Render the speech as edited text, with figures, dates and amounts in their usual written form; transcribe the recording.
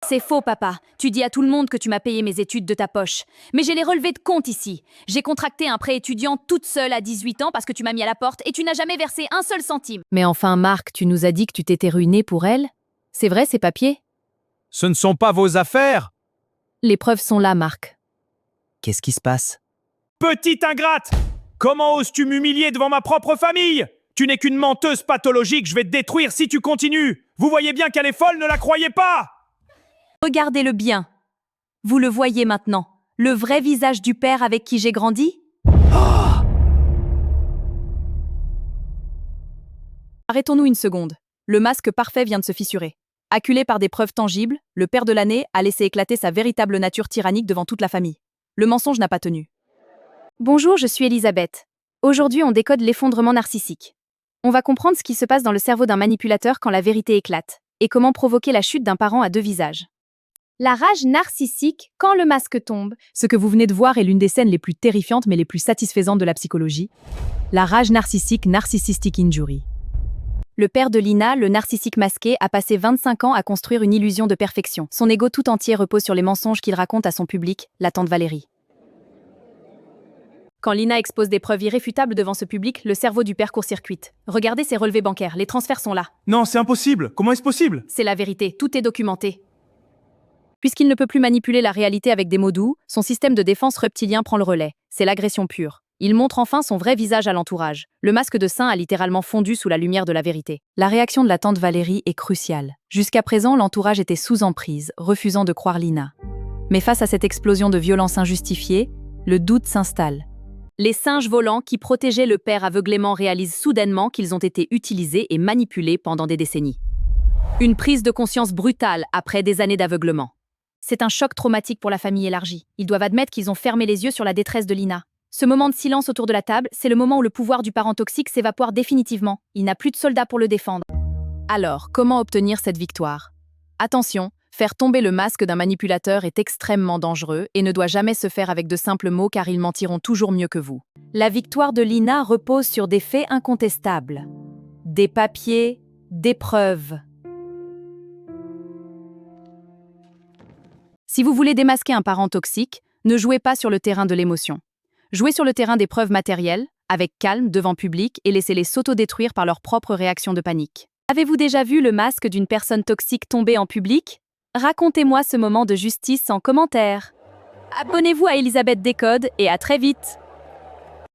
C'est faux, papa. Tu dis à tout le monde que tu m'as payé mes études de ta poche. Mais j'ai les relevés de compte ici. J'ai contracté un prêt étudiant toute seule à 18 ans parce que tu m'as mis à la porte et tu n'as jamais versé un seul centime. Mais enfin, Marc, tu nous as dit que tu t'étais ruiné pour elle? C'est vrai, ces papiers? Ce ne sont pas vos affaires. Les preuves sont là, Marc. Qu'est-ce qui se passe? Petite ingrate! Comment oses-tu m'humilier devant ma propre famille? Tu n'es qu'une menteuse pathologique, je vais te détruire si tu continues. Vous voyez bien qu'elle est folle, ne la croyez pas! Regardez-le bien. Vous le voyez maintenant. Le vrai visage du père avec qui j'ai grandi? Arrêtons-nous une seconde. Le masque parfait vient de se fissurer. Acculé par des preuves tangibles, le père de l'année a laissé éclater sa véritable nature tyrannique devant toute la famille. Le mensonge n'a pas tenu. Bonjour, je suis Elisabeth. Aujourd'hui, on décode l'effondrement narcissique. On va comprendre ce qui se passe dans le cerveau d'un manipulateur quand la vérité éclate, et comment provoquer la chute d'un parent à deux visages. La rage narcissique quand le masque tombe. Ce que vous venez de voir est l'une des scènes les plus terrifiantes mais les plus satisfaisantes de la psychologie. La rage narcissique, narcissistic injury. Le père de Lina, le narcissique masqué, a passé 25 ans à construire une illusion de perfection. Son ego tout entier repose sur les mensonges qu'il raconte à son public, la tante Valérie. Quand Lina expose des preuves irréfutables devant ce public, le cerveau du père court-circuite. Regardez ses relevés bancaires, les transferts sont là. Non, c'est impossible. Comment est-ce possible? C'est la vérité, tout est documenté. Puisqu'il ne peut plus manipuler la réalité avec des mots doux, son système de défense reptilien prend le relais. C'est l'agression pure. Il montre enfin son vrai visage à l'entourage. Le masque de saint a littéralement fondu sous la lumière de la vérité. La réaction de la tante Valérie est cruciale. Jusqu'à présent, l'entourage était sous emprise, refusant de croire Lina. Mais face à cette explosion de violence injustifiée, le doute s'installe. Les singes volants qui protégeaient le père aveuglément réalisent soudainement qu'ils ont été utilisés et manipulés pendant des décennies. Une prise de conscience brutale après des années d'aveuglement. C'est un choc traumatique pour la famille élargie. Ils doivent admettre qu'ils ont fermé les yeux sur la détresse de Lina. Ce moment de silence autour de la table, c'est le moment où le pouvoir du parent toxique s'évapore définitivement. Il n'a plus de soldats pour le défendre. Alors, comment obtenir cette victoire? Attention, faire tomber le masque d'un manipulateur est extrêmement dangereux et ne doit jamais se faire avec de simples mots car ils mentiront toujours mieux que vous. La victoire de Lina repose sur des faits incontestables. Des papiers, des preuves. Si vous voulez démasquer un parent toxique, ne jouez pas sur le terrain de l'émotion. Jouez sur le terrain des preuves matérielles, avec calme, devant public, et laissez-les s'autodétruire par leur propre réaction de panique. Avez-vous déjà vu le masque d'une personne toxique tomber en public? Racontez-moi ce moment de justice en commentaire. Abonnez-vous à Elisabeth Décode et à très vite!